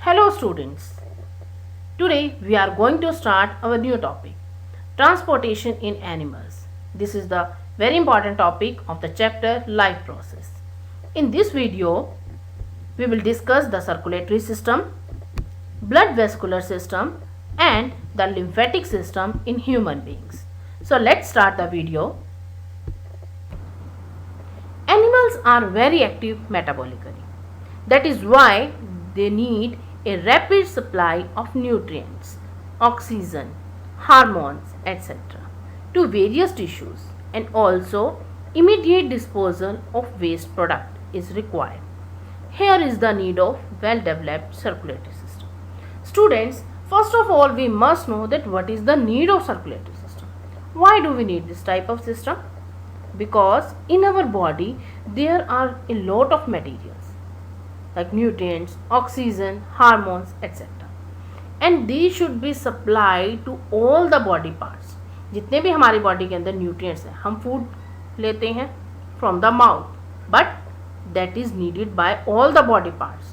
Hello students. Today we are going to start our new topic, transportation in animals. This is the very important topic of the chapter life process. In this video we will discuss the circulatory system, blood vascular system and the lymphatic system in human beings. So let's start the video. Animals are very active metabolically. That is why they need a rapid supply of nutrients, oxygen, hormones, etc. to various tissues, and also immediate disposal of waste product is required. Here is the need of well-developed circulatory system. Students, first of all we must know that what is the need of circulatory system. Why do we need this type of system? Because in our body there are a lot of materials like nutrients, oxygen, hormones, etc. And these should be supplied to all the body parts. जितने भी हमारी body के अंदर nutrients हैं, हम food लेते हैं from the mouth, but that is needed by all the body parts.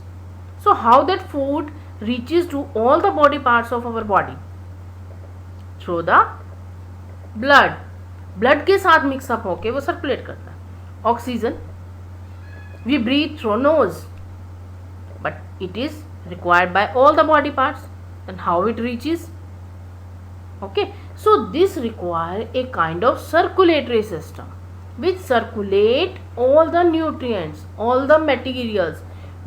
So how that food reaches to all the body parts of our body? Through the blood. Blood के साथ mix up होके वो circulate करता है. Oxygen we breathe through nose, but it is required by all the body parts. And how it reaches? Okay, so this require a kind of circulatory system which circulate all the nutrients, all the materials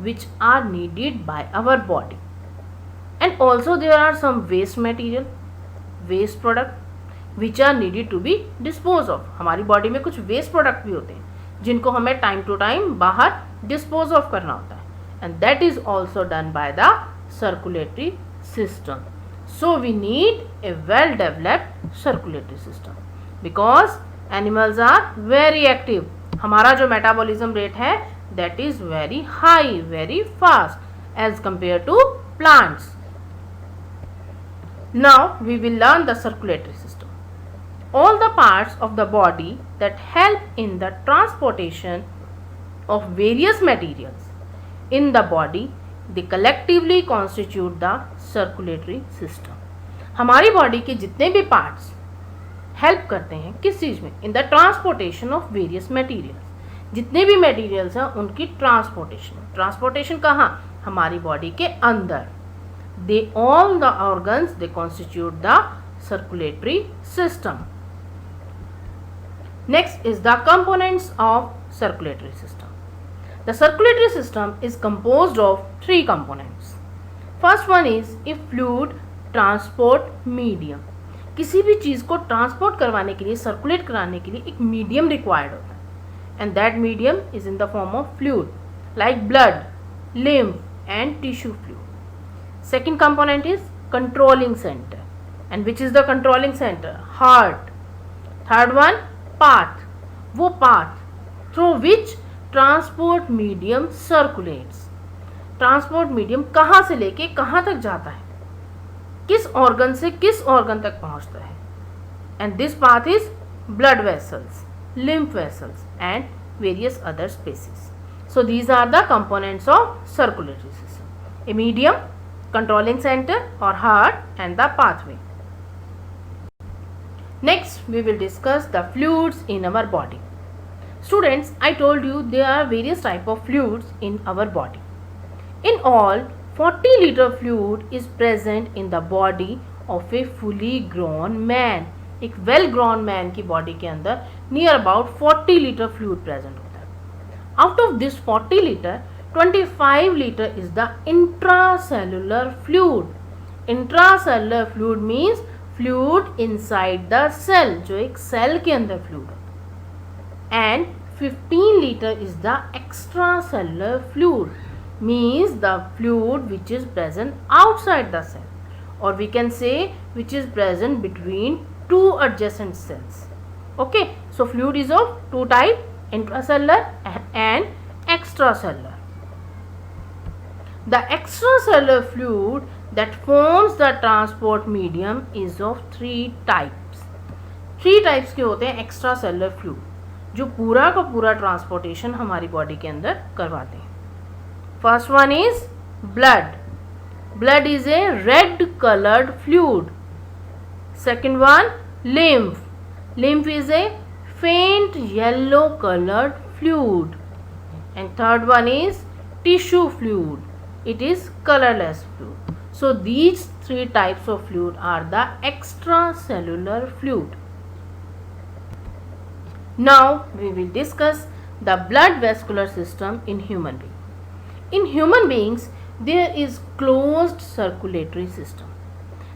which are needed by our body. And also there are some waste material, waste product which are needed to be disposed of. हमारी body में कुछ waste product भी होते हैं जिनको हमें time to time बाहर dispose of करना होता है, and that is also done by the circulatory system. So we need a well developed circulatory system because animals are very active. हमारा जो metabolism rate है that is very high, very fast as compared to plants. Now we will learn the circulatory system. All the parts of the body that help in the transportation of various materials in the body, they collectively constitute the circulatory system. हमारी body के जितने भी parts help करते हैं किस चीज़ में? In the transportation of various materials. जितने भी मटेरियल्स हैं उनकी ट्रांसपोर्टेशन कहाँ? हमारी बॉडी के अंदर. They all the organs they constitute the circulatory system. Next is the components of circulatory system. The circulatory system is composed of three components. First one is a fluid transport medium. किसी भी चीज़ को transport करवाने के लिए, circulate कराने के लिए एक मीडियम रिक्वायर्ड होता है, and that medium is in the form of fluid like blood, lymph and tissue fluid. Second component is controlling center, and which is the controlling center? Heart. Third one, path. वो path through which transport medium circulates. Transport medium कहाँ से लेके कहाँ तक जाता है, किस organ से किस ऑर्गन तक पहुँचता है, and this path is blood vessels, lymph vessels and various other spaces. So these are the components of circulatory system: a medium, controlling centre और heart and the pathway. Next we will discuss the fluids in our body. Students, I told you there are various type of fluids in our body. In all, 40 liter fluid is present in the body of a fully grown man. एक well grown man की body के अंदर near about 40 liter fluid present होता है. Out of this 40 liter, 25 liter is the intracellular fluid. Intracellular fluid means fluid inside the cell, जो एक cell के अंदर fluid होता है. And 15 liter is the extracellular fluid, means the fluid which is present outside the cell, or we can say which is present between two adjacent cells. Okay, so fluid is of two type, intracellular and extracellular. The extracellular fluid that forms the transport medium is of three types. Three types के होते हैं extracellular fluid जो पूरा का पूरा transportation हमारी body के अंदर करवाते हैं. First one is blood. Blood is a red colored fluid. Second one, lymph. Lymph is a faint yellow colored fluid. And third one is tissue fluid. It is colorless fluid. So these three types of fluid are the extracellular fluid. Now we will discuss the blood vascular system in human beings. In human beings, there is closed circulatory system.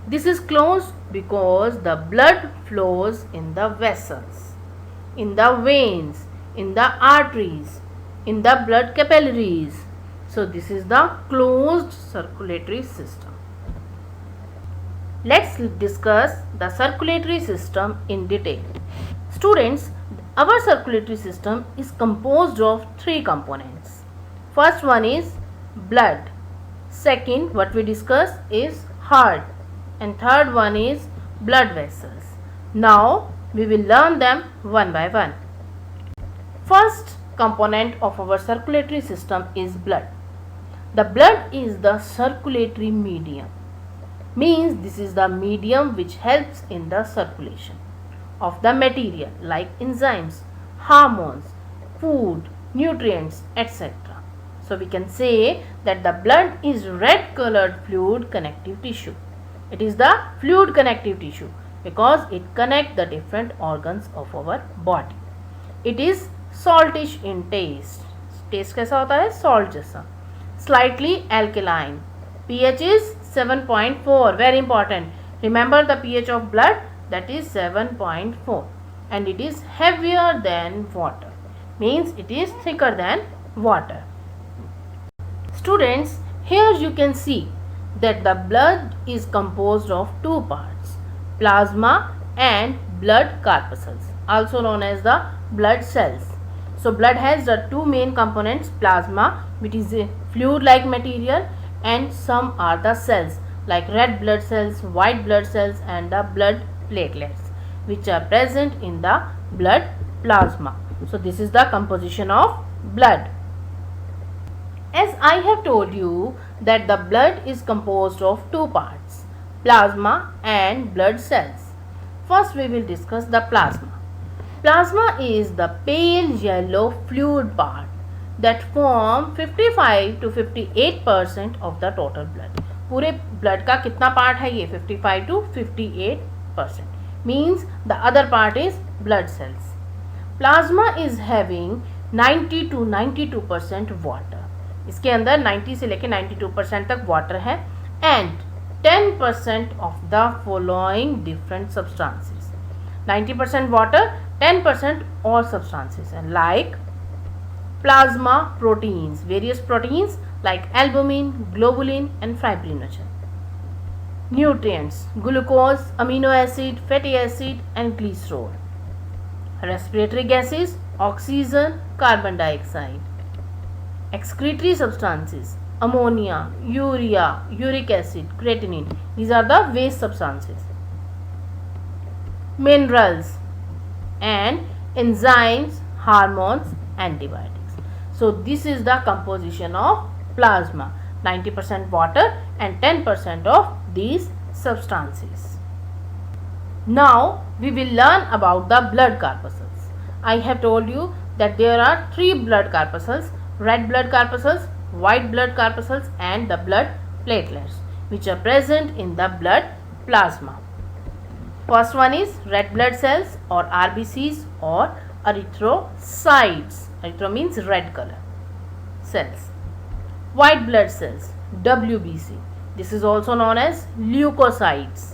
This is closed because the blood flows in the vessels, in the veins, in the arteries, in the blood capillaries. So this is the closed circulatory system. Let's discuss the circulatory system in detail. Students, our circulatory system is composed of three components. First one is blood. Second, what we discuss is heart. And third one is blood vessels. Now we will learn them one by one. First component of our circulatory system is blood. The blood is the circulatory medium. Means this is the medium which helps in the circulation of the material like enzymes, hormones, food, nutrients, etc. So we can say that the blood is red colored fluid connective tissue. It is the fluid connective tissue because it connects the different organs of our body. It is saltish in taste. Taste कैसा होता है? Salt जैसा. Slightly alkaline. pH is 7.4. Very important. Remember the pH of blood, that is 7.4. And it is heavier than water. Means it is thicker than water. Students, here you can see that the blood is composed of two parts, plasma and blood corpuscles, also known as the blood cells. So blood has the two main components, plasma, which is a fluid like material, and some are the cells like red blood cells, white blood cells and the blood platelets, which are present in the blood plasma. So this is the composition of blood. As I have told you that the blood is composed of two parts, plasma and blood cells. First we will discuss the plasma. Plasma is the pale yellow fluid part that form 55 to 58% of the total blood. पूरे blood का कितना part है ये? 55 to 58%. Means the other part is blood cells. Plasma is having 90 to 92% water. इसके अंदर 90 से लेके 92% तक वाटर है and 10% of the following different substances. 90% water, 10% और सब्सटेंसेस हैं like plasma proteins, various proteins like albumin, globulin and fibrinogen. Nutrients, glucose, amino acid, fatty acid and glycerol. Respiratory gases, oxygen, carbon dioxide. Excretory substances, ammonia, urea, uric acid, creatinine. These are the waste substances. Minerals and enzymes, hormones, antibiotics. So this is the composition of plasma. 90% water and 10% of these substances. Now we will learn about the blood corpuscles. I have told you that there are three blood corpuscles: red blood corpuscles, white blood corpuscles and the blood platelets, which are present in the blood plasma. First one is red blood cells or RBCs or erythrocytes. Erythro means red color cells. White blood cells, WBC. This is also known as leukocytes.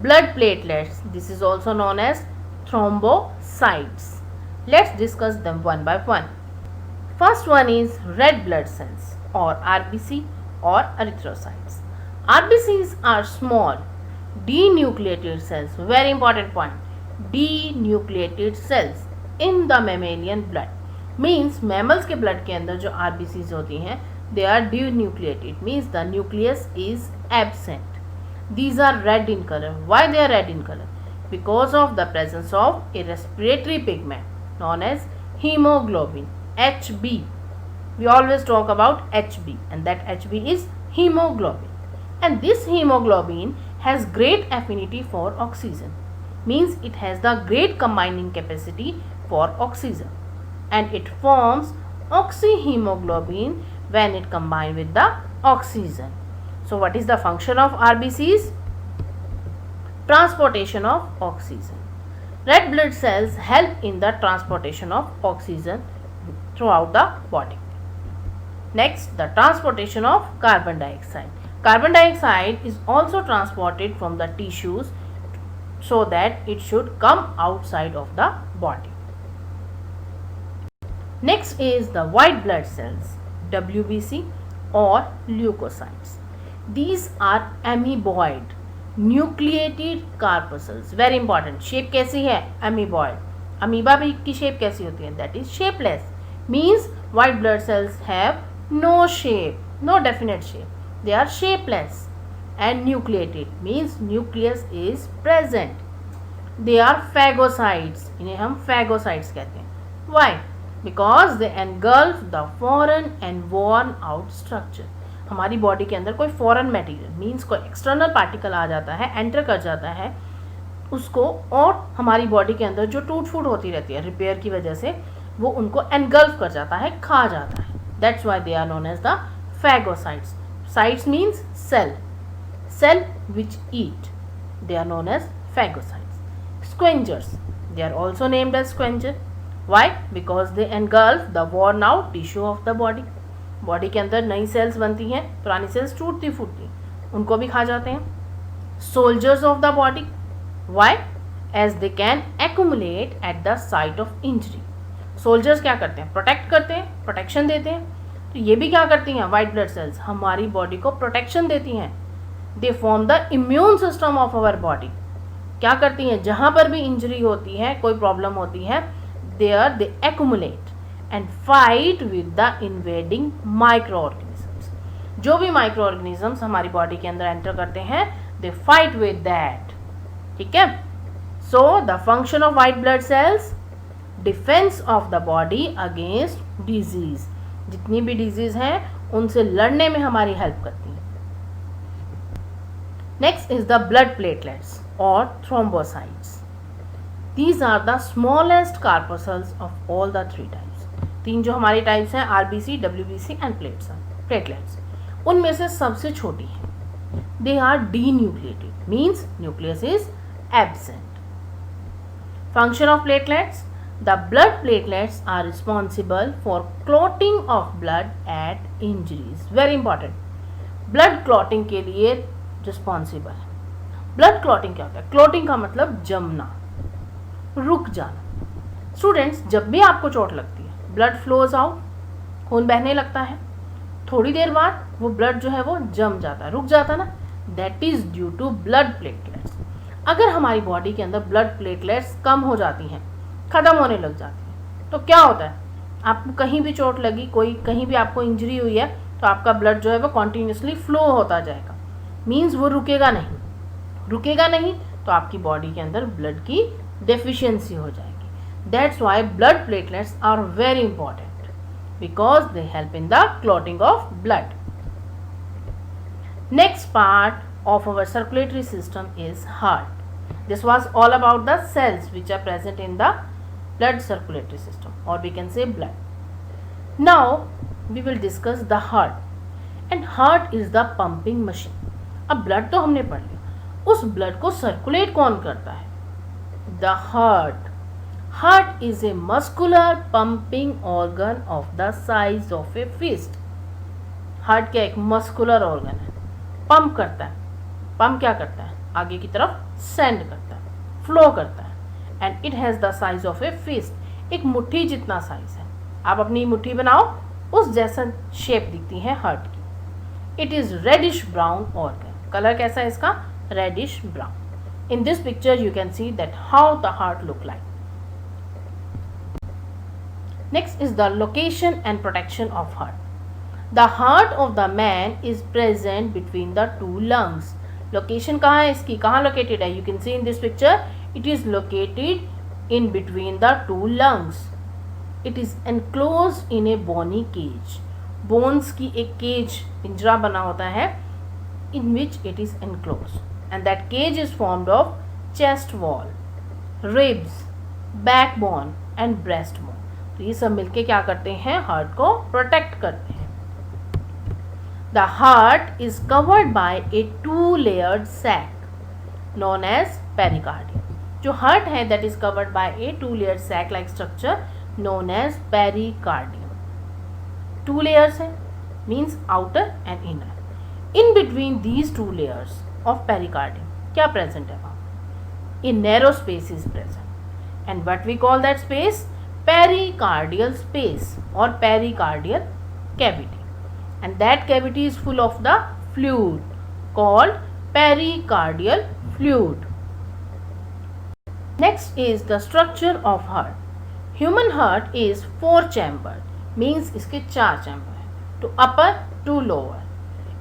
Blood platelets. This is also known as thrombocytes. Let's discuss them one by one. First one is red blood cells or RBC or erythrocytes. RBCs are small denucleated cells. Very important point. Denucleated cells in the mammalian blood. Means mammals के blood के अंदर जो RBCs होती हैं, they are denucleated. Means the nucleus is absent. These are red in color. Why they are red in color? Because of the presence of a respiratory pigment known as hemoglobin. HB. We always talk about HB and that HB is hemoglobin, and this hemoglobin has great affinity for oxygen, means it has the great combining capacity for oxygen, and it forms oxyhemoglobin when it combined with the oxygen. So what is the function of RBCs? Transportation of oxygen. Red blood cells help in the transportation of oxygen throughout the body. Next, the transportation of carbon dioxide. Carbon dioxide is also transported from the tissues so that it should come outside of the body. Next is the white blood cells, WBC or leukocytes. These are amoeboid nucleated corpuscles. Very important. Shape कैसी है? Amoeboid. Amoeba भी की shape कैसी होती है? That is shapeless. Means white blood cells have no shape, no definite shape. They are shapeless and nucleated means nucleus is present. They are phagocytes. इन्हें हम phagocytes कहते हैं. Why? Because they engulf the foreign and worn out structure. हमारी body के अंदर कोई foreign material means कोई external particle आ जाता है, एंटर कर जाता है उसको, और हमारी बॉडी के अंदर जो टूट फूट होती रहती है रिपेयर की वजह से, वो उनको एनगल्फ कर जाता है, खा जाता है. That's why they are known as the phagocytes. Sites means cell, cell which eat. They are known as phagocytes. Scavengers, they are also named as scavenger. Why? Because they engulf the worn out tissue of the body. Body के अंदर नई sales बनती हैं, पुरानी sales टूटती फूटती, उनको भी खा जाते हैं. Soldiers of the body. Why? As they can accumulate at the site of injury. Soldiers क्या करते हैं? प्रोटेक्ट करते हैं, प्रोटेक्शन देते हैं. तो ये भी क्या करती हैं? वाइट ब्लड सेल्स हमारी बॉडी को प्रोटेक्शन देती हैं. They form the immune system of our body. क्या करती हैं? जहाँ पर भी इंजरी होती है, कोई प्रॉब्लम होती है, there they accumulate and fight with the invading microorganisms. जो भी microorganisms हमारी बॉडी के अंदर एंटर करते हैं, they fight with that. ठीक है? So the function of white blood cells, defense of the body against disease. जितनी भी डिजीज हैं उनसे लड़ने में हमारी हेल्प करती हैं. Next is the blood platelets or thrombocytes. These are the smallest corpuscles of all the three types. तीन जो हमारी टाइप्स हैं, आरबीसी, डब्ल्यूबीसी एंड प्लेटलेट्स, उनमें से सबसे छोटी है. They are denucleated means nucleus is absent. Function of platelets. The blood platelets are responsible for clotting of blood at injuries. Very important. Blood clotting के लिए रिस्पॉन्सिबल है. Blood clotting क्या होता है? क्लॉटिंग का मतलब जमना, रुक जाना. स्टूडेंट्स, जब भी आपको चोट लगती है, ब्लड फ्लोज आउट, खून बहने लगता है, थोड़ी देर बाद वो ब्लड जो है वो जम जाता है, रुक जाता है ना. That is due to blood platelets. अगर हमारी बॉडी के अंदर ब्लड प्लेटलेट्स कम हो जाती हैं, खत्म होने लग जाती हैं, तो क्या होता है? आपको कहीं भी चोट लगी, कोई कहीं भी आपको इंजरी हुई है, तो आपका ब्लड जो है वो कॉन्टीन्यूसली फ्लो होता जाएगा. मीन्स वो रुकेगा नहीं. रुकेगा नहीं तो आपकी बॉडी के अंदर ब्लड की डेफिशिएंसी हो जाएगी. That's why blood platelets are very important because they help in the clotting of blood. Next part of our circulatory system is heart. This was all about the cells which are present in the blood circulatory system, or we can say blood. Now we will discuss the heart. And heart is the pumping machine. अब blood तो हमने पढ़ लिया, उस blood को circulate कौन करता है? The heart. Heart is a muscular pumping organ of the size of a fist. Heart क्या? एक muscular organ है, पंप करता है. पंप क्या करता है? आगे की तरफ सेंड करता है, फ्लो करता है. And it has the size of a fist. एक मुट्ठी जितना साइज है. आप अपनी मुट्ठी बनाओ, उस जैसा शेप दिखती है हार्ट की. It is reddish brown organ. Colour कैसा है इसका? Reddish brown. In this picture you can see that how the heart look like. Next is the location and protection of heart. The heart of the man is present between the two lungs. Location कहाँ है इसकी? कहाँ located है? You can see in this picture. It is located in between the two lungs. It is enclosed in a bony cage. Bones की एक cage, पिंजरा बना होता है, in which it is enclosed, and that cage is formed of chest wall, ribs, backbone and breastbone. तो ये सब मिलके क्या करते हैं, हार्ट को प्रोटेक्ट करते हैं. The heart is covered by a two-layered sac known as pericardium. जो हार्ट है that is covered by a two-layered sac-like structure known as pericardium. Two layers है means outer and inner. In between these two layers of pericardium क्या present है वहाँ? A narrow space is present, and what we call that space? Pericardial space or pericardial cavity. And that cavity is full of the fluid called pericardial fluid. Next is the structure of heart. Human heart is 4 chambered, means इसके 4 chamber हैं, to upper to lower.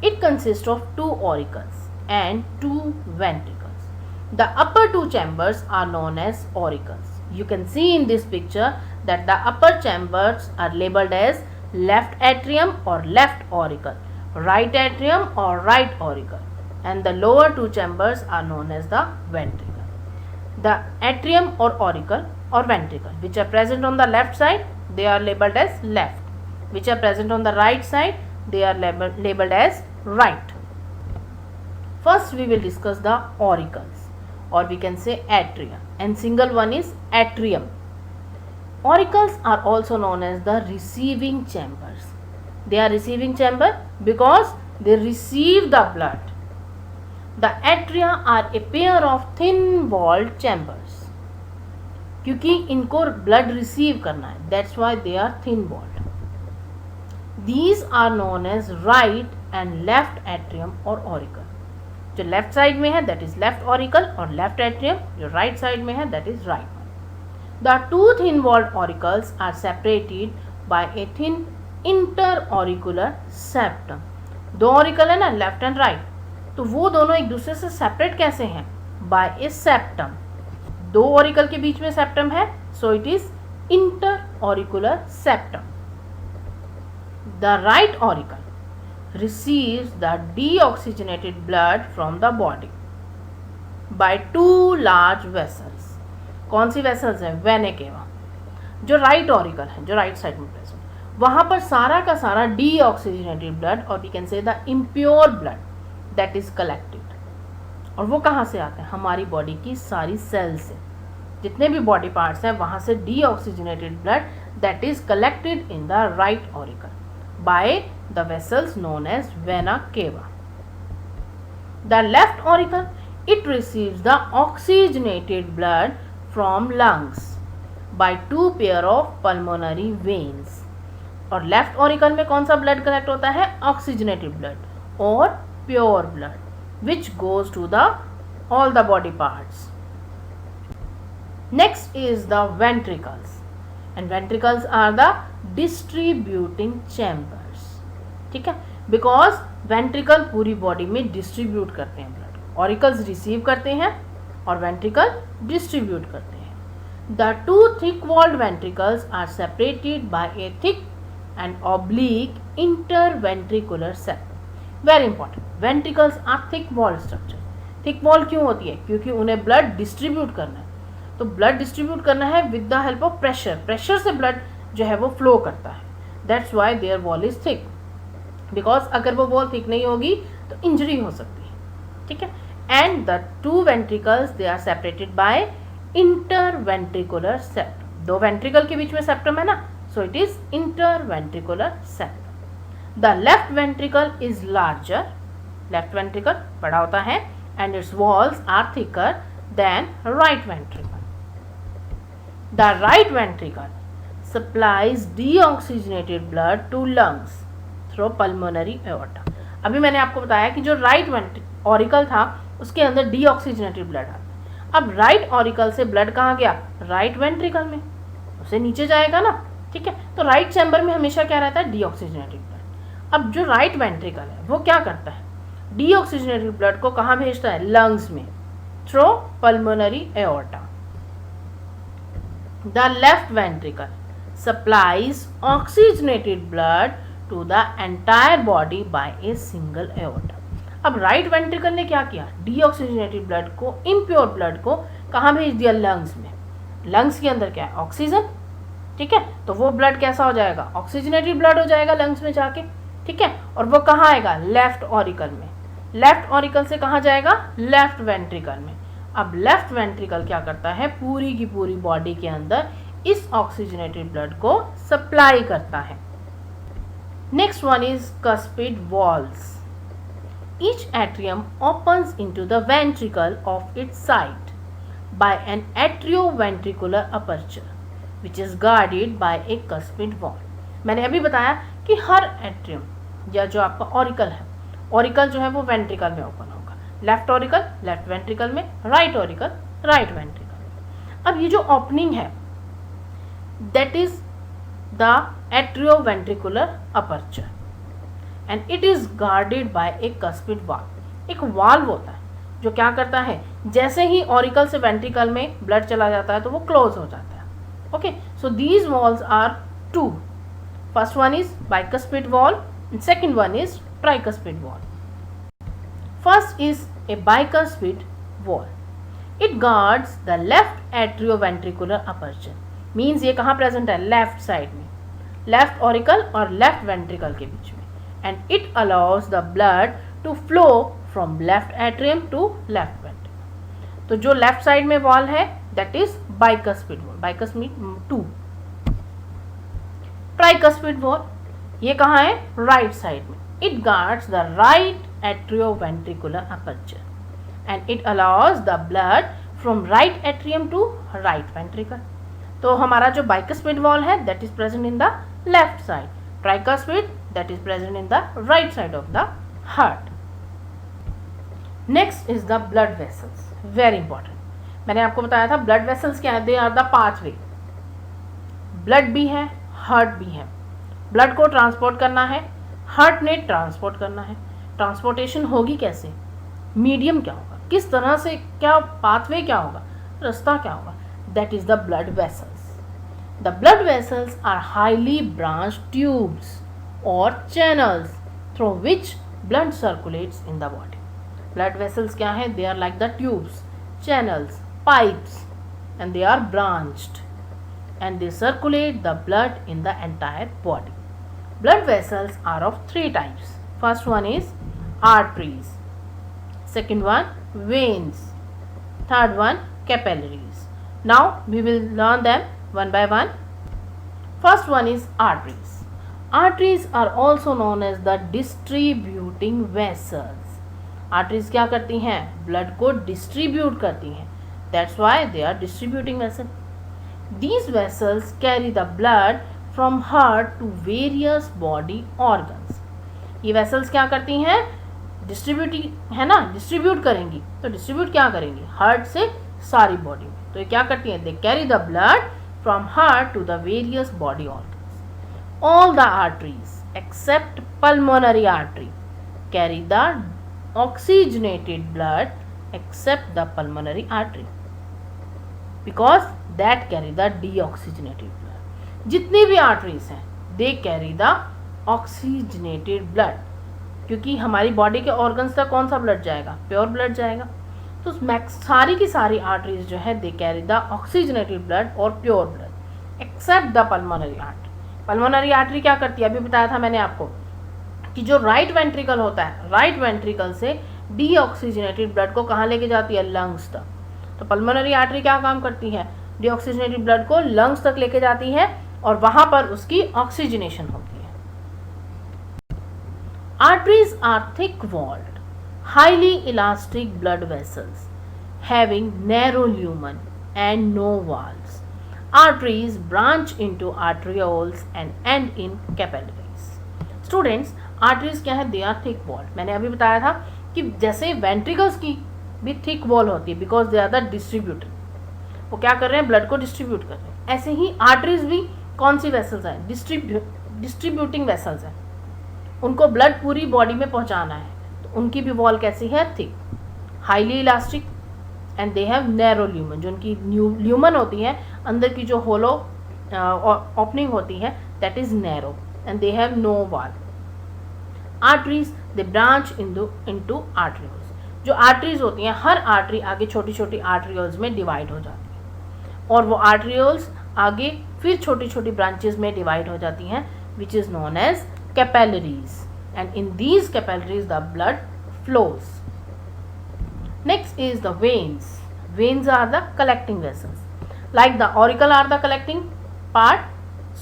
It consists of 2 auricles and 2 ventricles. The upper 2 chambers are known as auricles. You can see in this picture that the upper chambers are labeled as left atrium or left auricle, right atrium or right auricle, and the lower 2 chambers are known as the ventricle. The atrium or auricle or ventricle which are present on the left side, they are labeled as left, which are present on the right side, they are labeled as right. First we will discuss the auricles, or we can say atria, and single one is atrium. Auricles are also known as the receiving chambers. They are receiving chamber because they receive the blood. The atria are a pair of thin walled chambers. क्योंकि इनको blood receive करना है, that's why they are thin walled. These are known as right and left atrium or auricle. जो left side में है that is left auricle और left atrium, जो right side में है that is right. The 2 thin-walled auricles are separated by a thin interauricular septum. 2 auricle है ना, left and right, तो वो दोनों एक दूसरे से सेपरेट कैसे हैं? बाय ए सेप्टम. 2 auricle के बीच में सेप्टम है, so it is interauricular septum. The right auricle receives the deoxygenated blood from the body by 2 large vessels. कौन सी वेसल्स हैं? Vena cava. जो राइट ऑरिकल है, जो राइट साइड में प्रेजेंट, वहाँ पर सारा का सारा डीऑक्सीजनेटेड ब्लड और we can say the impure blood that is collected. और वो कहाँ से आते हैं? हमारी बॉडी की सारी सेल्स से, जितने भी बॉडी पार्ट्स हैं वहाँ से deoxygenated blood that is collected in the right auricle by the vessels known as vena cava. The left auricle, it receives the oxygenated blood from lungs by 2 pair of pulmonary veins. और left auricle में कौन सा blood collect होता है? Oxygenated blood और pure blood which goes to the all the body parts. Next is the ventricles, and ventricles are the distributing chambers. ठीक है, because ventricle पूरी बॉडी में डिस्ट्रीब्यूट करते हैं ब्लड. ऑरिकल्स रिसीव करते हैं और वेंट्रिकल डिस्ट्रीब्यूट करते हैं. The 2 thick-walled ventricles are separated by a thick and oblique interventricular septum. Very important. Ventricles are thick-walled structure. Thick wall क्यों होती है? क्योंकि उन्हें ब्लड डिस्ट्रीब्यूट करना है. तो ब्लड डिस्ट्रीब्यूट करना है with the help of pressure. Pressure से ब्लड जो है वो फ्लो करता है. That's why their wall is thick. Because अगर वो वॉल थिक नहीं होगी तो इंजरी हो सकती है. ठीक है. And the 2 ventricles they are separated by interventricular septum. 2 ventricle के बीच में septum है ना, so it is interventricular septum. The left ventricle is larger. Left ventricle बड़ा होता है and its walls are thicker than right ventricle. The right ventricle supplies deoxygenated blood to lungs through pulmonary aorta. अभी मैंने आपको बताया कि जो right auricle था उसके अंदर डीऑक्सीजनेटेड ब्लड आता है. अब राइट ऑरिकल से ब्लड कहाँ गया? राइट वेंट्रिकल में, उसे नीचे जाएगा ना. ठीक है, तो राइट चैम्बर में हमेशा क्या रहता है? Deoxygenated blood. अब जो राइट वेंट्रिकल है वो क्या करता है? डीऑक्सीजनेटेड ब्लड को कहाँ भेजता है? लंग्स में, through pulmonary aorta. The left ventricle supplies oxygenated blood to the entire body by a single aorta. अब राइट वेंट्रिकल ने क्या किया, डीऑक्सीजनेटेड ब्लड को, इम्प्योर ब्लड को कहाँ भेज दिया, लंग्स में. लंग्स के अंदर क्या है, ऑक्सीजन. ठीक है, तो वो ब्लड कैसा हो जाएगा, ऑक्सीजनेटेड ब्लड हो जाएगा लंग्स में जाके. ठीक है, और वो कहाँ आएगा, लेफ्ट ऑरिकल में. लेफ्ट ऑरिकल से कहाँ जाएगा, लेफ्ट वेंट्रिकल में. अब लेफ्ट वेंट्रिकल क्या करता है, पूरी की पूरी बॉडी के अंदर इस ऑक्सीजनेटेड ब्लड को सप्लाई करता है. Next one is cuspid walls. Each atrium opens into the ventricle of its side by an atrioventricular aperture which is guarded by a cuspid wall. मैंने अभी बताया कि हर एट्रियम या जो आपका ऑरिकल है, ऑरिकल जो है वो वेंट्रिकल में ओपन होगा. लेफ्ट ऑरिकल लेफ्ट वेंट्रिकल में, राइट ऑरिकल राइट वेंट्रिकल में. अब ये जो ओपनिंग है that is the atrioventricular aperture and it is guarded by a cuspid valve. एक वाल्व होता है जो क्या करता है, जैसे ही ऑरिकल से वेंट्रिकल में ब्लड चला जाता है तो वो क्लोज हो जाता है. Okay, so these walls are two. First one is bicuspid valve and second one is tricuspid valve. First is a bicuspid valve. It guards the left atrioventricular aperture. Means ये कहाँ प्रेजेंट है, left side में, left auricle और left ventricle के बीच में. And it allows the blood to flow from left atrium to left ventricle. तो जो left side में वॉल है that is bicuspid valve. bicuspid 2. tricuspid valve ये कहाँ है, राइट साइड में. It guards the right atrioventricular aperture and it allows the blood from right atrium to right ventricle. तो हमारा जो bicuspid valve है that is present in the left side. tricuspid that is present in the right side of the heart. Next is the blood vessels. Very important. मैंने आपको बताया था blood vessels क्या है, they are the pathway. blood भी है, heart भी है. blood को ट्रांसपोर्ट करना है, heart ने ट्रांसपोर्ट करना है. ट्रांसपोर्टेशन होगी कैसे, मीडियम क्या होगा, किस तरह से, क्या पाथवे क्या होगा, रास्ता क्या होगा, that is the blood vessels. The blood vessels are highly branched tubes or channels through which blood circulates in the body. Blood vessels क्या है, they are like the tubes, channels, pipes and they are branched and they circulate the blood in the entire body. Blood vessels are of three types. First one is arteries, second one veins, third one capillaries. Now we will learn them one by one. First one is arteries. Arteries are also known as the distributing vessels. Arteries क्या करती हैं, blood को distribute करती हैं. That's why they are distributing vessels. These vessels carry the blood from heart to various body organs. ये vessels क्या करती हैं, distributing है ना, distribute करेंगी. तो distribute क्या करेंगी, heart से सारी body में. तो ये क्या करती हैं, they carry the blood from heart to the various body organs. All the arteries except pulmonary artery carry the oxygenated blood except the pulmonary artery because that carry the deoxygenated blood. जितनी भी arteries हैं they carry the oxygenated blood, क्योंकि हमारी body के organs तक कौन सा blood जाएगा, प्योर ब्लड जाएगा. तो सारी की सारी आर्टरीज जो है they carry the oxygenated blood और pure blood except the pulmonary artery. Pulmonary artery क्या करती है, अभी बताया था मैंने आपको कि जो राइट वेंट्रिकल होता है, राइट वेंट्रिकल से डीऑक्सीजनेटेड ब्लड को कहाँ लेके जाती है, लंग्स तक. तो पल्मोनरी आर्टरी क्या काम करती है, डीऑक्सीजनेटेड ब्लड को लंग्स तक लेके जाती है और वहां पर उसकी ऑक्सीजनेशन होती है. Arteries are thick walled highly elastic blood vessels having narrow lumen and no valves. Arteries branch into arterioles and end in capillaries. Students, arteries क्या है, they are thick walled. मैंने अभी बताया था कि जैसे ventricles की भी thick wall होती है because they are the distributor. वो क्या कर रहे हैं, blood को distribute कर रहे हैं. ऐसे ही arteries भी कौन सी vessels हैं, distributing vessels हैं. उनको blood पूरी बॉडी में पहुंचाना है. उनकी भी वॉल कैसी है, thick, highly elastic and they have narrow lumen. जो उनकी ल्यूमन होती है, अंदर की जो होलो ओपनिंग होती है that is narrow. and they have no wall. Arteries, they branch into arterioles. जो आर्टरीज होती हैं, हर आर्टरी आगे छोटी छोटी आर्टरियोल्स में डिवाइड हो जाती है और वो आर्टरियोल्स आगे फिर छोटी छोटी ब्रांचेस में डिवाइड हो जाती हैं, which is known as capillaries, and in these capillaries the blood flows. Next is the veins. Veins are the collecting vessels. Like the auricle are the collecting part,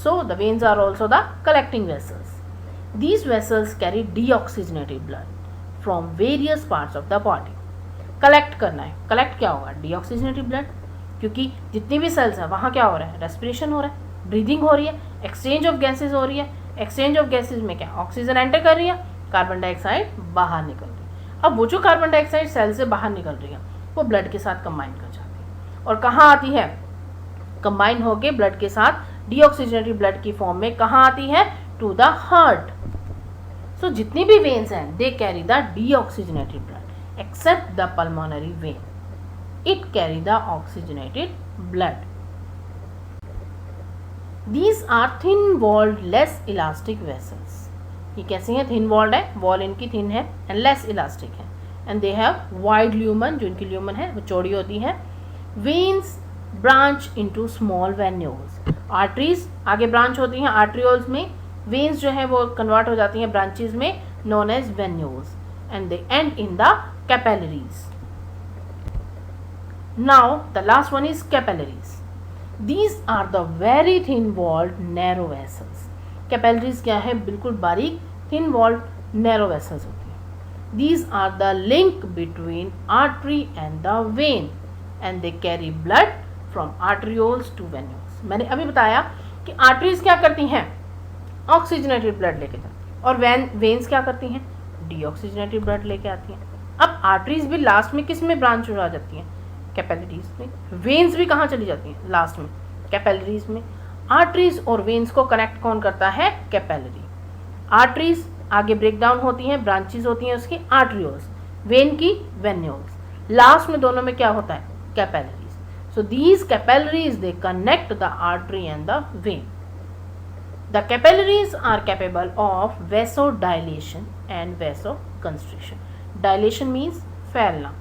so the veins are also the collecting vessels. These vessels carry deoxygenated blood from various parts of the body. Collect करना है, collect क्या होगा? Deoxygenated blood, क्योंकि जितनी भी sales है वहाँ क्या हो रहा है? रेस्पिरेशन हो रहा है, ब्रीदिंग हो रही है, एक्सचेंज ऑफ गैसेज हो रही है. एक्सचेंज ऑफ गैसेज में क्या? ऑक्सीजन एंटर कर रही है, कार्बन डाइऑक्साइड बाहर निकल रही है. अब वो जो कार्बन डाइऑक्साइड सेल से बाहर निकल रही है वो ब्लड के साथ कंबाइन कर जाती है और कहाँ आती है? कंबाइन होके ब्लड के साथ डीऑक्सीजनेटेड ब्लड की फॉर्म में कहाँ आती है? To the heart. सो जितनी भी वेन्स हैं they carry the deoxygenated blood except the pulmonary vein, it carry the oxygenated blood. These are thin walled less elastic vessels. ये कैसी हैं? थिन वॉल्ड है, वॉल इनकी थिन है एंड लेस इलास्टिक है, and they have wide lumen, जो इनकी lumen है वो चौड़ी होती है. Veins branch into small venules. Arteries आगे ब्रांच होती हैं आर्टरियोल्स में, वेन्स जो है वो कन्वर्ट हो जाती हैं ब्रांचेस में known as venules, and they end in the capillaries. Now the last one is capillaries. These are the very thin walled narrow vessels. Capillaries क्या है? बिल्कुल बारीक thin walled narrow vessels होती हैं. These are the link between artery and the vein and they carry blood from arterioles to venules. मैंने अभी बताया कि आर्टरीज क्या करती हैं? ऑक्सीजनेटेड ब्लड लेके जाती हैं और वेन्स क्या करती हैं? डीऑक्सीजनेटेड ब्लड लेके आती हैं. अब आर्टरीज भी लास्ट में किस में ब्रांच हो जाती हैं? कैपिलरीज में. वेन्स भी कहाँ चली जाती हैं? लास्ट में कैपिलरीज में. आर्टरीज और वेन्स को कनेक्ट कौन करता है? कैपिलरी. आर्टरीज आगे ब्रेक डाउन होती हैं, ब्रांचेस होती हैं उसकी आर्टरियोल्स, वेन की वेन्यूल्स, लास्ट में दोनों में क्या होता है? Capillaries. So these capillaries they connect the artery and the vein. The capillaries are capable of vasodilation and vasoconstriction. Dilation means फैलना,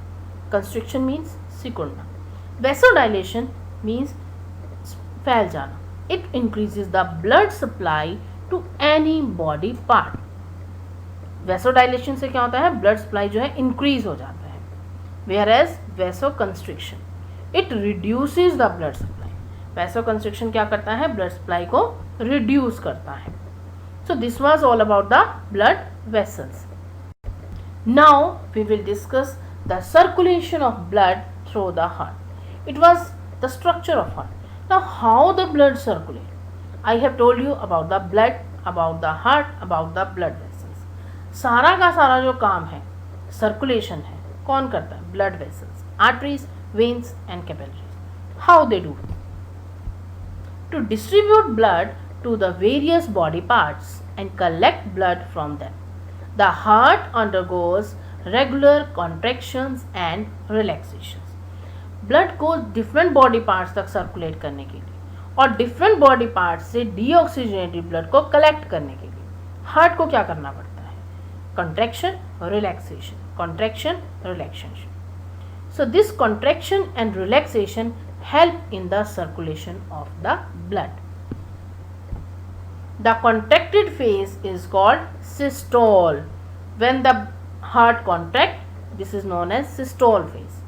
कंस्ट्रिक्शन मीन्स सिकुड़ना. वेसोडाइलेशन मीन्स फैल जाना. It increases the blood supply to any body part. Vasodilation से क्या होता है? Blood supply जो है इंक्रीज हो जाता है. Whereas vasoconstriction it reduces the blood supply. Vasoconstriction क्या करता है? ब्लड सप्लाई को रिड्यूस करता है. So this was all about the blood vessels. Now we will discuss the circulation of blood through the heart. It was the structure of heart. Now how the blood circulate? I have told you about the blood, about the heart, about the blood vessels. सारा का सारा जो काम है circulation है कौन करता है? Blood vessels, arteries, veins and capillaries. How they do? To distribute blood to the various body parts and collect blood from them. The heart undergoes regular contractions and relaxations. Blood को different body parts तक circulate करने के लिए और different body parts से deoxygenated blood को collect करने के लिए हार्ट को क्या करना पड़ता है? Contraction, relaxation, contraction, relaxation. So this contraction and relaxation help in the circulation of the blood. The contracted phase is called systole. When the heart contract, this is known as systole phase,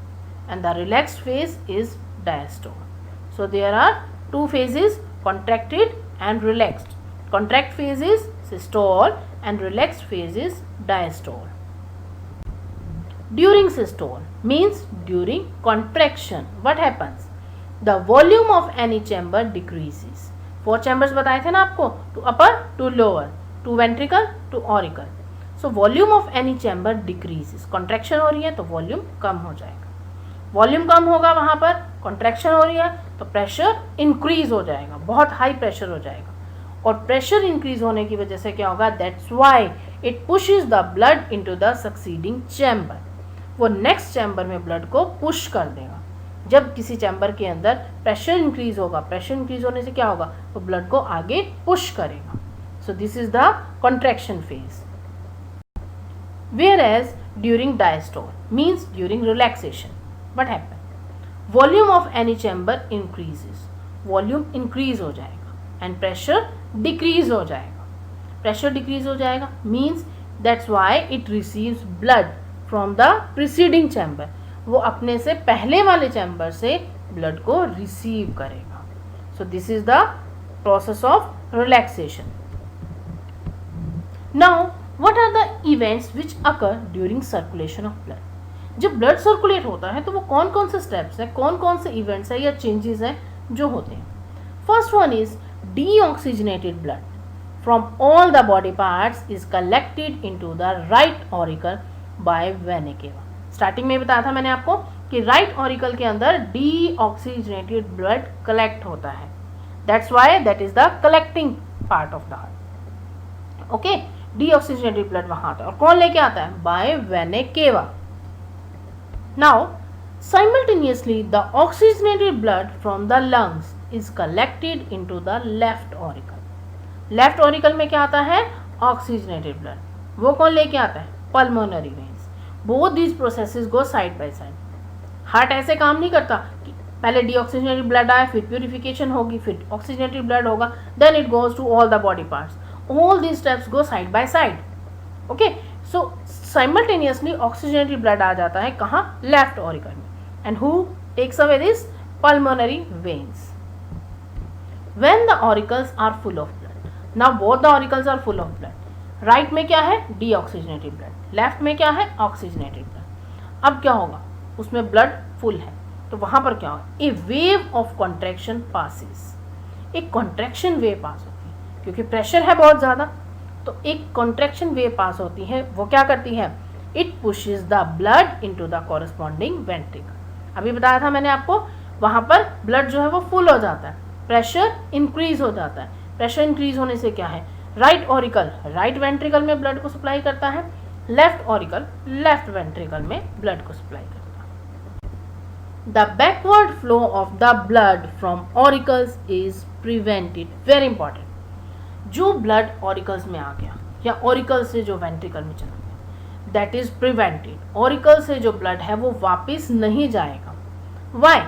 and the relaxed phase is diastole. So there are two phases, contracted and relaxed. Contract phase is systole and relaxed phase is diastole. During systole means during contraction, what happens? The volume of any chamber decreases. 4 chambers बताए थे ना आपको, to upper, to lower, to ventricle, to auricle. So volume of any chamber decreases. Contraction हो रही है तो volume कम हो जाएगा. वॉल्यूम कम होगा वहाँ पर, कॉन्ट्रैक्शन हो रही है तो प्रेशर इंक्रीज हो जाएगा, बहुत हाई प्रेशर हो जाएगा. और प्रेशर इंक्रीज होने की वजह से क्या होगा? That's why it pushes the blood into the succeeding chamber. वो नेक्स्ट चैम्बर में ब्लड को पुश कर देगा. जब किसी चैम्बर के अंदर प्रेशर इंक्रीज होगा, प्रेशर इंक्रीज होने से क्या होगा? वो ब्लड को आगे पुश करेगा. So this is the contraction phase. Whereas during diastole means during relaxation, what happens? Volume of any chamber increases. Volume increase हो जाएगा and pressure decrease हो जाएगा. Pressure decrease हो जाएगा means that's why it receives blood from the preceding chamber. वो अपने से पहले वाले चैम्बर से ब्लड को रिसीव करेगा. So this is the process of relaxation. Now what are the events which occur during circulation of blood? जब blood circulate होता है तो वो कौन कौन से स्टेप्स हैं, कौन कौन से इवेंट्स हैं या चेंजेस हैं जो होते हैं. First one is deoxygenated blood from all the body parts is collected into the right auricle by vena cava. Starting में बताया था मैंने आपको कि राइट ऑरिकल के अंदर डीऑक्सीजनेटेड ब्लड कलेक्ट होता है. That's why that is the collecting part of the heart. Okay, deoxygenated blood वहां आता है और कौन लेके आता है? By vena cava. Now, simultaneously, the oxygenated blood from the lungs is collected into the left auricle. Left auricle में क्या आता है? Oxygenated blood. वो कौन लेके आता है? Pulmonary veins. Both these processes go side by side. Heart ऐसे काम नहीं करता कि पहले deoxygenated blood आए, फिर purification होगी, फिर oxygenated blood होगा, then it goes to all the body parts. All these steps go side by side. Okay? So simultaneously oxygenated blood आ जाता है कहाँ? लेफ्ट ऑरिकल में. And who takes away this? Pulmonary veins. When the auricles are full of blood. Now both the auricles are full of blood. Right में क्या है? Deoxygenated blood. Left में क्या है? Oxygenated blood. अब क्या होगा? उसमें ब्लड फुल है तो वहां पर क्या होगा? ए वेव ऑफ कॉन्ट्रैक्शन पासिस. एक कॉन्ट्रैक्शन वेव पास होती है क्योंकि प्रेशर है बहुत ज़्यादा, तो एक कॉन्ट्रैक्शन वेव पास होती है. वो क्या करती है? It pushes the blood into the corresponding ventricle. अभी बताया था मैंने आपको, वहां पर ब्लड जो है वो फुल हो जाता है, प्रेशर इंक्रीज हो जाता है. प्रेशर इंक्रीज होने से क्या है? राइट ऑरिकल राइट वेंट्रिकल में ब्लड को सप्लाई करता है, लेफ्ट ऑरिकल लेफ्ट वेंट्रिकल में ब्लड को सप्लाई करता है. The backward flow of the blood from auricles is prevented. Very important. जो ब्लड ऑरिकल्स में आ गया या ऑरिकल से जो वेंट्रिकल में चला गया, दैट इज प्रिवेंटेड. ऑरिकल से जो ब्लड है वो वापस नहीं जाएगा. Why?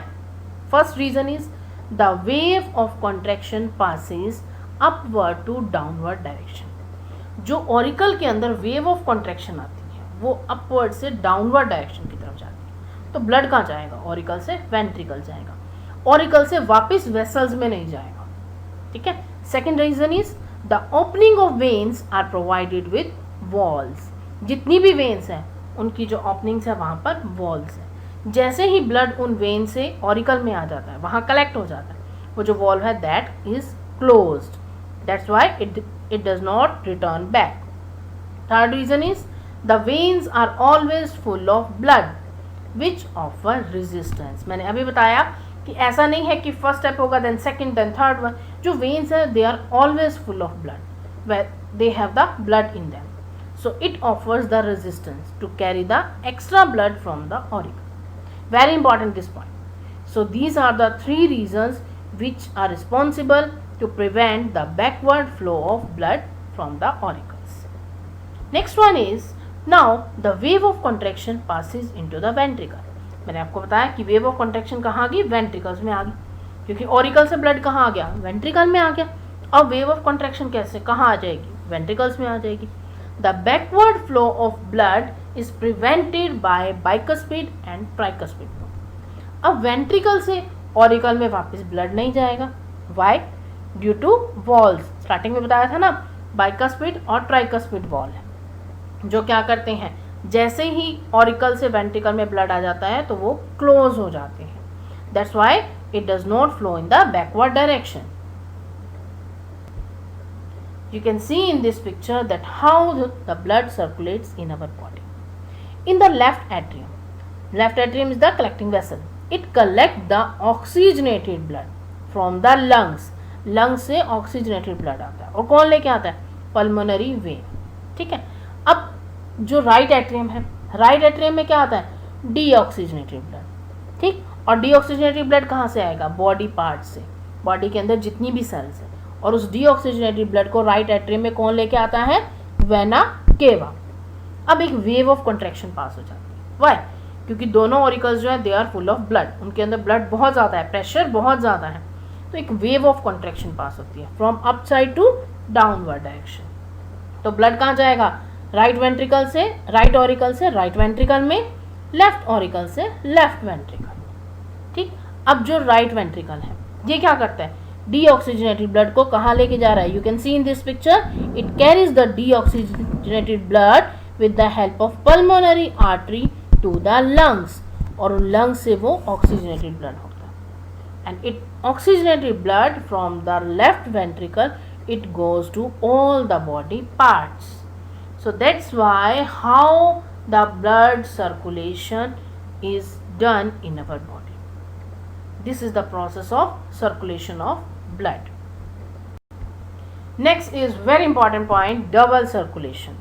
First reason is the wave of contraction passes upward to downward direction. जो ऑरिकल के अंदर वेव ऑफ कॉन्ट्रैक्शन आती है वो अपवर्ड से डाउनवर्ड डायरेक्शन की तरफ जाती है. तो ब्लड कहाँ जाएगा? ऑरिकल से वेंट्रिकल जाएगा, ऑरिकल से वापस वेसल्स में नहीं जाएगा. ठीक है. Second reason is the opening of veins are provided with walls. जितनी भी वेन्स हैं उनकी जो ओपनिंग्स है वहाँ पर वॉल्स है. जैसे ही ब्लड उन वेन से ऑरिकल में आ जाता है, वहाँ कलेक्ट हो जाता है, वो जो वॉल्व है that is closed. That's why it does not return back. Third reason is the veins are always full of blood which offer resistance. मैंने अभी बताया कि ऐसा नहीं है कि फर्स्ट स्टेप होगा then second then third one. जो वेन्स है they are always full of blood, where they have the blood in them. So it offers the resistance to carry the extra blood from the auricle. Very important this point. So these are the three reasons which are responsible to prevent the backward flow of blood from the auricles. Next one is now the wave of contraction passes into the ventricle. मैंने आपको बताया कि wave of contraction कहाँ आ गई? Ventricles में आ गई, क्योंकि auricle से blood कहाँ आ गया? Ventricle में आ गया. अब wave of contraction कैसे कहाँ आ जाएगी? Ventricles में आ जाएगी. The backward flow of blood is prevented by bicuspid and tricuspid flow. अब ventricle से auricle में वापस blood नहीं जाएगा. Why? Due to walls. Starting में बताया था ना, bicuspid और tricuspid wall है जो क्या करते हैं, जैसे ही auricle से ventricle में blood आ जाता है तो वो close हो जाते हैं. That's why it does not flow in the backward direction. You can see in this picture that how the blood circulates in our body. In the left atrium is the collecting vessel. It collects the oxygenated blood from the lungs. Lungs से oxygenated blood आता है और कौन लेके आता है? Pulmonary vein. ठीक है. अब जो right atrium है, right atrium में क्या आता है? Deoxygenated blood. ठीक. और deoxygenated blood कहाँ से आएगा? Body parts से. बॉडी के अंदर जितनी भी सेल्स है और उस डीऑक्सीजनेटेड ब्लड को राइट एट्रियम में कौन लेके आता है, वेना केवा। अब एक वेव ऑफ कॉन्ट्रैक्शन पास हो जाती है, वाई, क्योंकि दोनों ऑरिकल्स जो है they are full of blood, उनके अंदर ब्लड बहुत ज़्यादा है, प्रेशर बहुत ज़्यादा है, तो एक वेव ऑफ कॉन्ट्रैक्शन पास होती है from up side to downward direction. तो ब्लड कहाँ जाएगा, राइट वेंट्रिकल से, राइट ऑरिकल से राइट वेंट्रिकल में, लेफ्ट ऑरिकल से लेफ्ट वेंट्रिकल में। ठीक, अब जो राइट वेंट्रिकल है ये क्या करता है, डीऑक्सीजनेटेड ब्लड को कहाँ लेके जा रहा है, you can see in this picture, it carries the deoxygenated blood with the help of pulmonary artery to the lungs, और लंग्स से वो ऑक्सीजनेटेड ब्लड होता है, and it oxygenated blood from the left ventricle it goes to all the body parts. So that's why how the blood circulation is done in our body. This is the process of circulation of blood. Next is very important point, double circulation.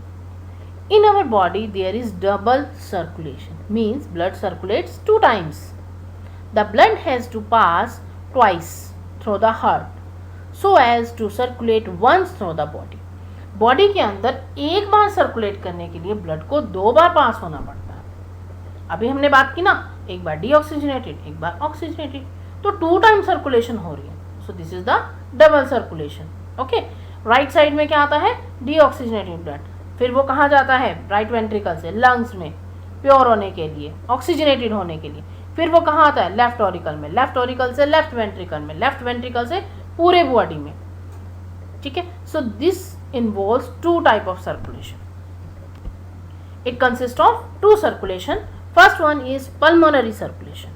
In our body there is double circulation, means blood circulates 2 times. The blood has to pass twice through the heart so as to circulate once through the body. Body के अंदर एक बार circulate करने के लिए blood को 2 बार पास होना पड़ता है। अभी हमने बात की ना, एक बार डीऑक्सीजनेटेड एक बार ऑक्सीजनेटेड, तो 2 टाइम सर्कुलेशन हो रही है। So this is the double circulation. Okay, right side में क्या आता है, डीऑक्सीजनेटेड ब्लड, फिर वो कहाँ जाता है, राइट वेंट्रिकल से लंग्स में प्योर होने के लिए, ऑक्सीजनेटेड होने के लिए, फिर वो कहाँ आता है, लेफ्ट ऑरिकल में, लेफ्ट ऑरिकल से लेफ्ट वेंट्रिकल में, लेफ्ट वेंट्रिकल से पूरे बॉडी में। ठीक है, so this involves 2 type of circulation. It consists of 2 circulation. First one is pulmonary circulation.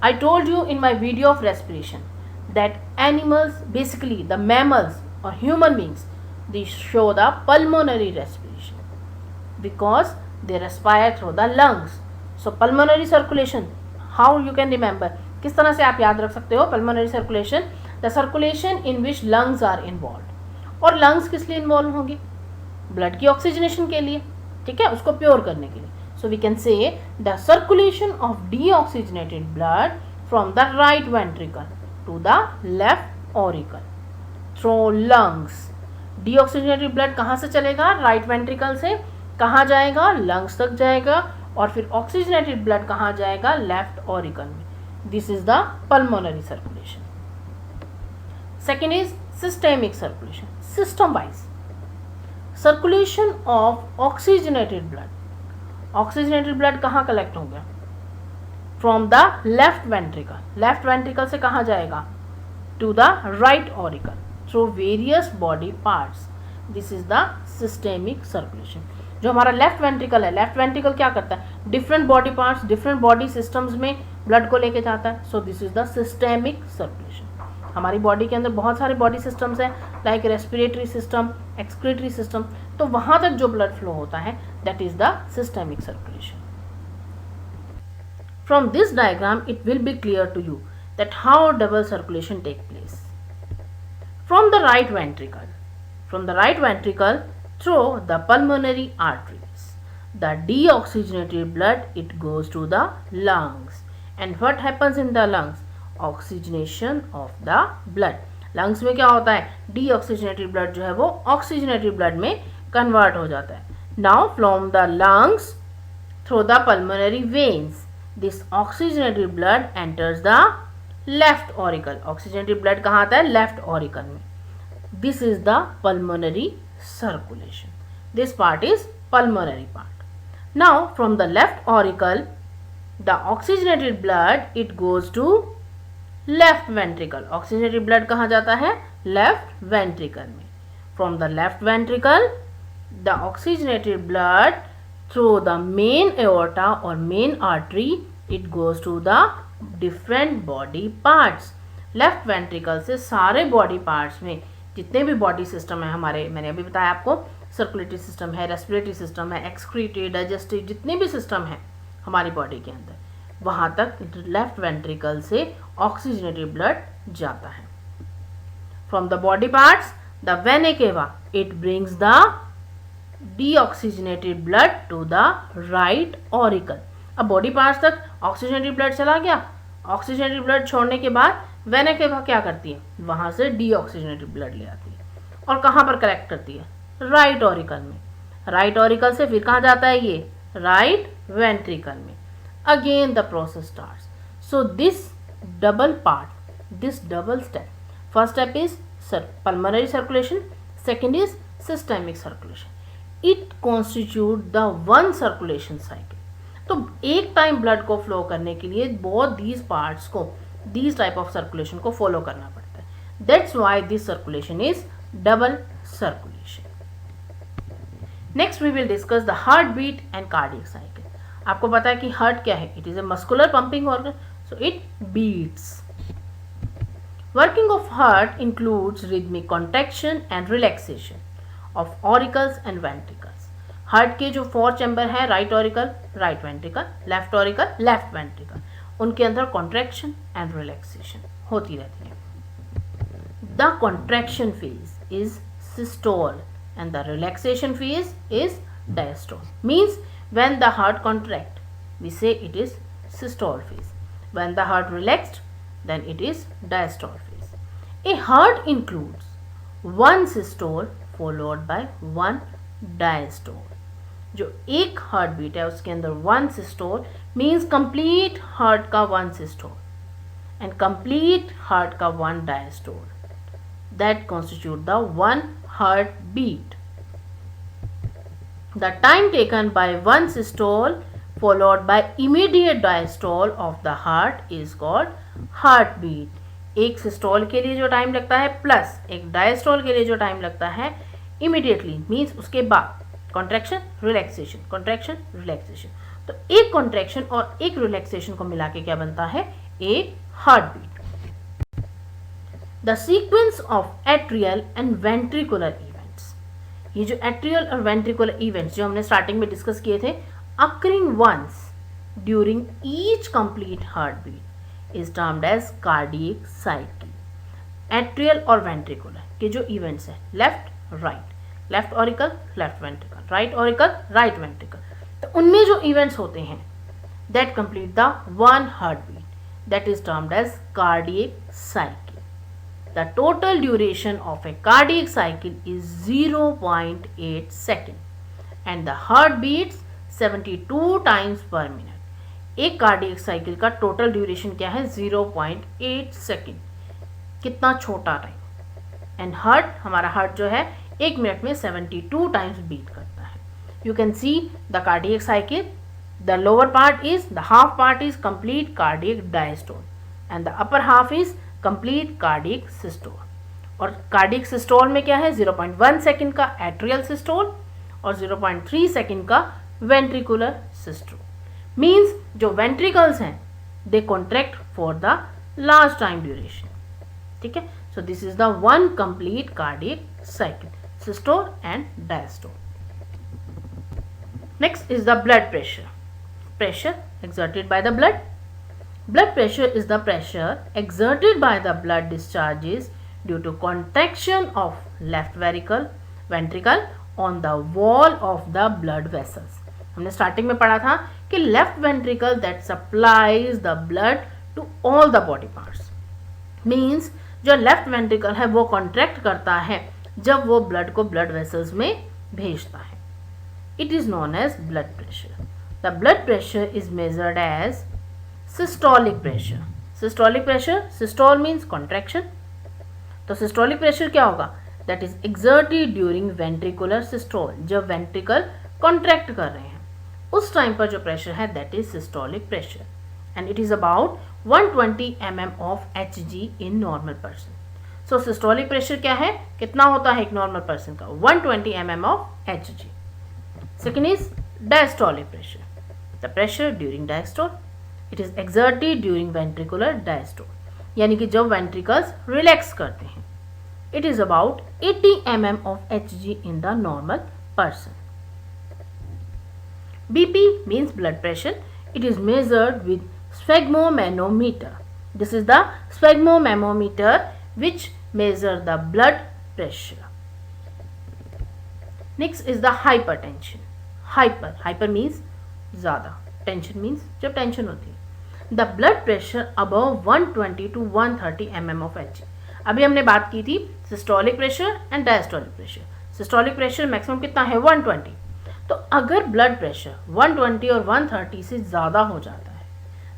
I told you in my video of respiration that animals, basically the mammals or human beings, they show the pulmonary respiration because they respire through the lungs. So pulmonary circulation, how you can remember, किस तरह से आप याद रख सकते हो pulmonary circulation, the circulation in which lungs are involved. और lungs किस लिए इन्वॉल्व होंगे, ब्लड की ऑक्सीजनेशन के लिए, ठीक है, उसको प्योर करने के लिए. So we can say the circulation of deoxygenated blood from the right ventricle to the left auricle through lungs. Deoxygenated blood कहाँ से चलेगा, राइट वेंट्रिकल से कहाँ जाएगा, लंग्स तक जाएगा, और फिर ऑक्सीजनेटेड ब्लड कहाँ जाएगा, लेफ्ट ऑरिकल में. This is the pulmonary circulation. Second is systemic circulation, system wise circulation of oxygenated blood. Oxygenated blood कहाँ कलेक्ट होगा, from the left ventricle. Left ventricle से कहाँ जाएगा, to the right auricle through various body parts. This is the systemic circulation. जो हमारा left ventricle है, left ventricle क्या करता है, different body parts, different body systems में ब्लड को लेके जाता है. So this is the systemic circulation. हमारी बॉडी के अंदर बहुत सारे बॉडी सिस्टम्स हैं, like respiratory system, excretory system, तो वहां तक जो ब्लड फ्लो होता है that is the systemic circulation. From this diagram it will be clear to you that how double circulation take place. From the right ventricle through the pulmonary arteries, the deoxygenated blood it goes to the lungs. And what happens in the lungs? Oxygenation of the blood. lungs में क्या होता है, deoxygenated blood जो है वो oxygenated blood में convert हो जाता है. Now from the lungs through the pulmonary veins, this oxygenated blood enters the left auricle. oxygenated blood कहाँ आता है, left auricle में. This is the pulmonary circulation. This part is pulmonary part. Now from the left auricle the oxygenated blood it goes to left ventricle. oxygenated blood कहाँ जाता है, left ventricle में. From the left ventricle the oxygenated blood through the main aorta or main artery it goes to the different body parts. left ventricle से सारे body parts में जितने भी body system है हमारे, मैंने अभी बताया आपको, सर्कुलेटरी सिस्टम है, रेस्पिरेटरी सिस्टम है, एक्सक्रीटरी, डाइजेस्टिव, जितने भी सिस्टम है हमारी बॉडी के अंदर, वहाँ तक लेफ्ट वेंट्रिकल से ऑक्सीजनेटेड ब्लड जाता है. From the body parts the vena cava it brings the deoxygenated blood to the right auricle. अब बॉडी पार्ट्स तक ऑक्सीजनेटेड ब्लड चला गया, ऑक्सीजनेटेड ब्लड छोड़ने के बाद वेना केवा क्या करती है, वहाँ से डीऑक्सीजनेटेड ब्लड ले आती है और कहाँ पर कलेक्ट करती है, राइट ऑरिकल में। राइट ऑरिकल से फिर कहाँ जाता है ये, राइट वेंट्रिकल में। Again the process starts. So this double part, this double step, first step is pulmonary circulation, second is systemic circulation. It constitute the one circulation cycle. तो एक टाइम ब्लड को फ्लो करने के लिए बहुत these parts को, these type of circulation को follow करना पड़ता है. That's why this circulation is double circulation. Next we will discuss the heartbeat and cardiac cycle. आपको पता है कि हार्ट क्या है, it is a muscular pumping organ, so it beats. Working of heart includes rhythmic contraction and relaxation of auricles and ventricles. Heart के जो 4 chamber है, right auricle, right ventricle, left auricle, left ventricle, उनके अंदर contraction and relaxation होती रहती है. The contraction phase is systole and the relaxation phase is diastole. Means when the heart contract, we say it is systole phase. When the heart relaxed, then it is diastole phase. A heart includes one systole followed by one diastole. जो एक heart beat है उसके अंदर one systole means complete heart का one systole and complete heart का one diastole. That constitute the one heartbeat. The time taken by one systole followed by immediate diastole of the heart is called heartbeat. एक systole के लिए जो time लगता है plus एक diastole के लिए जो टाइम लगता है इमीडिएटली मीन्स उसके बाद कॉन्ट्रैक्शन रिलैक्सेशन, कॉन्ट्रैक्शन रिलैक्सेशन. तो एक कॉन्ट्रैक्शन और एक रिलैक्सेशन को मिला के क्या बनता है, एक heartbeat. The sequence of atrial and ventricular events. ये जो atrial और ventricular events जो हमने स्टार्टिंग में डिस्कस किए थे, occurring once during each complete heartbeat is termed as cardiac cycle. Atrial और ventricular के जो events है, left right, left auricle left ventricle, right auricle right ventricle, तो उनमें जो events होते हैं that complete the one heartbeat, that is termed as cardiac cycle. The total duration of a cardiac cycle is 0.8 seconds and the heart beats 72 times per minute. एक cardiac cycle का total duration क्या है, 0.8 second. कितना छोटा time. And heart, हमारा heart जो है एक मिनट में 72 टाइम्स बीट करता है. You can see the cardiac cycle. The lower part is, the half part is complete cardiac diastole and the upper half is complete cardiac systole. और cardiac systole में क्या है, 0.1 सेकेंड का atrial systole और 0.3 second का ventricular systole. Means जो ventricles हैं they contract for the large time duration. ठीक है. So this is the one complete cardiac cycle, systole and diastole. Next is the blood pressure. Pressure exerted by the blood. Blood pressure is the pressure exerted by the blood discharges due to contraction of left ventricle on the wall of the blood vessels. हमने starting में पढ़ा था कि left ventricle that supplies the blood to all the body parts. Means जो left ventricle है वो contract करता है जब वो ब्लड को ब्लड वेसल्स में भेजता है. It is known as blood pressure. The blood pressure is measured as systolic pressure. Systolic pressure, systole means contraction. तो सिस्टोलिक प्रेशर क्या होगा, that is exerted during ventricular systole. जब वेंट्रिकल कॉन्ट्रैक्ट कर रहे हैं उस टाइम पर जो प्रेशर है that is systolic pressure and it is about 120 mm of Hg in normal person. So systolic pressure क्या है, कितना होता है एक नॉर्मल पर्सन का, 120 mm of Hg. Second is diastolic pressure. The pressure during diastole, it is exerted during ventricular diastole. यानी कि जब वेंट्रिकल्स रिलैक्स करते हैं, it is about 80 mm of Hg in the normal person. BP means blood pressure. It is measured with sphygmomanometer. This is the sphygmomanometer which measure the blood pressure. Next is the hypertension. Hyper means ज़्यादा, tension means जब tension होती है. The blood pressure above 120 to 130 mm of Hg। अभी हमने बात की थी systolic pressure and diastolic pressure. Systolic pressure maximum कितना है 120। तो अगर ब्लड प्रेशर 120 और 130 से ज़्यादा हो जाता है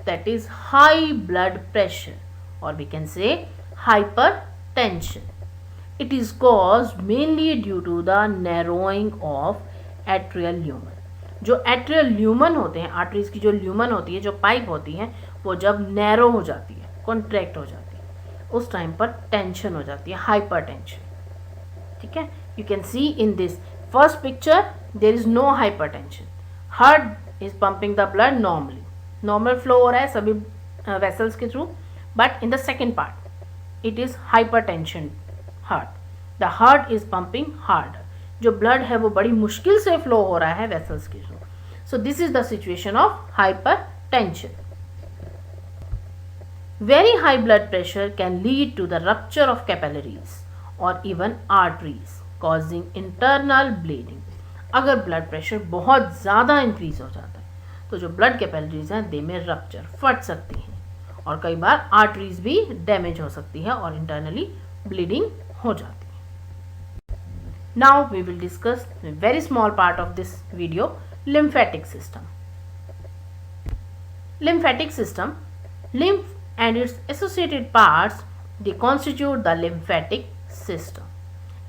that is high blood pressure और we can say hypertension. It is caused mainly due to the narrowing of atrial lumen. जो एट्रियल ल्यूमन होते हैं, आर्टरीज की जो ल्यूमन होती है, जो पाइप होती है, वो जब नैरो हो जाती है, कॉन्ट्रैक्ट हो जाती है, उस टाइम पर टेंशन हो जाती है, हाइपर टेंशन। ठीक है, you can see in this first picture there is no hypertension, heart is pumping the blood normally, normal flow हो रहा है सभी वेसल्स के through, but in the second part it is hypertension heart, the heart is pumping hard, जो blood है वो बड़ी मुश्किल से फ्लो हो रहा है वेसल्स के थ्रू। So this is the situation of hypertension. Very high blood pressure can lead to the rupture of capillaries और even arteries causing internal bleeding. अगर ब्लड प्रेशर बहुत ज़्यादा इंक्रीज हो जाता है तो जो ब्लड कैपिलरीज हैं दे में रप्चर, फट सकती हैं और कई बार आर्टरीज भी डैमेज हो सकती है और इंटरनली ब्लीडिंग हो जाती है। Now we will discuss very small part of this video, lymphatic system. Lymphatic system, lymph and its associated parts, they constitute the lymphatic system.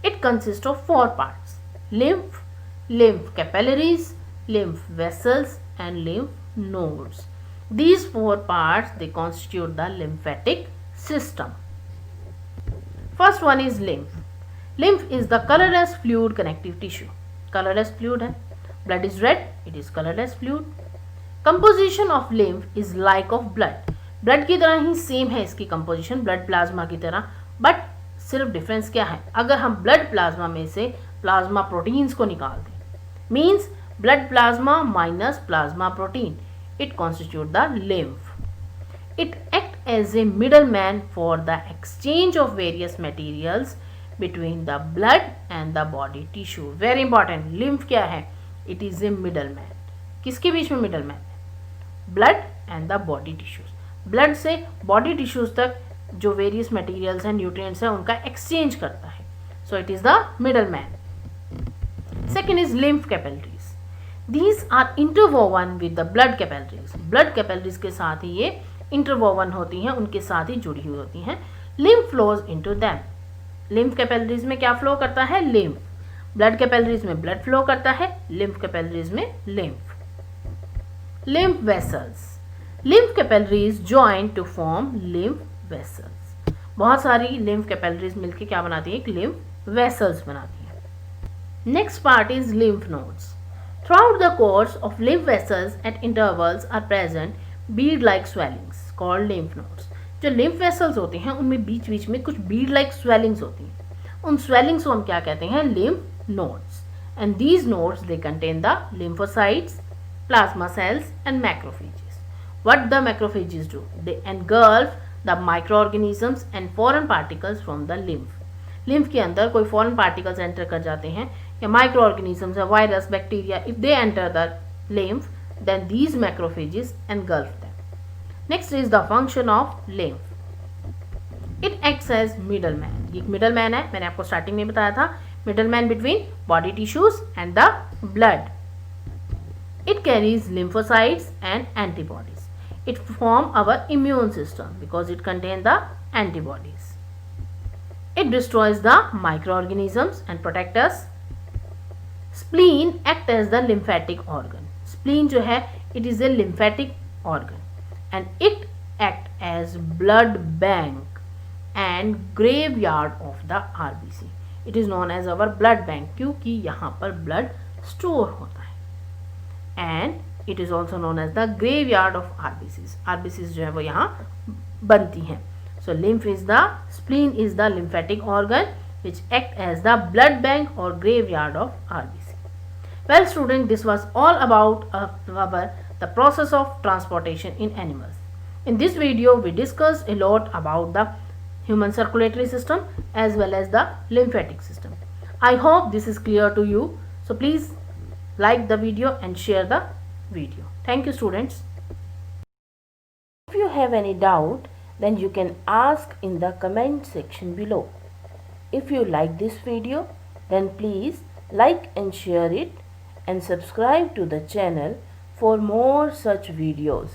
It consists of 4 parts: lymph, lymph capillaries, lymph vessels and lymph nodes. These 4 parts they constitute the lymphatic system. First one is lymph. Lymph is the colorless fluid connective tissue. Colorless fluid है, blood is red, it is colorless fluid. Composition of lymph is like of blood. Blood की तरह ही same है इसकी composition, blood plasma की तरह, but सिर्फ difference क्या है, अगर हम ब्लड प्लाज्मा में से प्लाज्मा प्रोटीन्स को निकाल दें, means blood plasma minus plasma protein, it constitute the lymph. It act as a middleman for the exchange of various materials between the blood and the body tissue. Very important, lymph क्या है, it is a middleman. किसके बीच में middleman है, blood and the body tissues. blood से body tissues तक जो various materials हैं, nutrients हैं, उनका exchange करता है. So it is the middleman. Second is lymph capillaries. These are interwoven with the blood capillaries. blood capillaries के साथ ही ये interwoven होती हैं, उनके साथ ही जुड़ी हुई होती हैं. lymph flows into them. lymph capillaries में क्या flow करता है, lymph. blood capillaries में blood flow करता है, lymph capillaries में lymph. lymph vessels. lymph capillaries join to form lymph vessels. बहुत सारी lymph capillaries मिलके क्या बनाती है, एक lymph vessels बनाती हैं. Next part is lymph nodes. Throughout the course of lymph vessels at intervals are present bead-like swellings called lymph nodes. जो lymph vessels होते हैं उनमें बीच बीच में कुछ bead-like swellings होती हैं, उन swellings को हम क्या कहते हैं, lymph nodes. And these nodes they contain the lymphocytes, plasma cells and macrophages. What the macrophages do? They engulf the microorganisms and foreign particles from the lymph. lymph के अंदर कोई foreign particles enter कर जाते हैं या microorganisms या virus, bacteria, if they enter the lymph, then these macrophages engulf them. Next is the function of lymph. It acts as middleman. ये middleman है, मैंने आपको starting में बताया था, middleman between body tissues and the blood. It carries lymphocytes and antibodies. It forms our immune system because it contains the antibodies. It destroys the microorganisms and protects us. Spleen act as the lymphatic organ. Spleen जो है, it is a lymphatic organ and it act as blood bank and graveyard of the RBC. It is known as our blood bank क्योंकि यहाँ पर blood store होता है and it is also known as the graveyard of RBCs. RBCs जो है वो यहाँ बनती हैं. So lymph is the, spleen is the lymphatic organ which act as the blood bank or graveyard of RBC. Well student, this was all about the process of transportation in animals. In this video we discussed a lot about the human circulatory system as well as the lymphatic system. I hope this is clear to you. So please like the video and share the video. Thank you students. If you have any doubt, then you can ask in the comment section below. If you like this video, then please like and share it and subscribe to the channel for more such videos.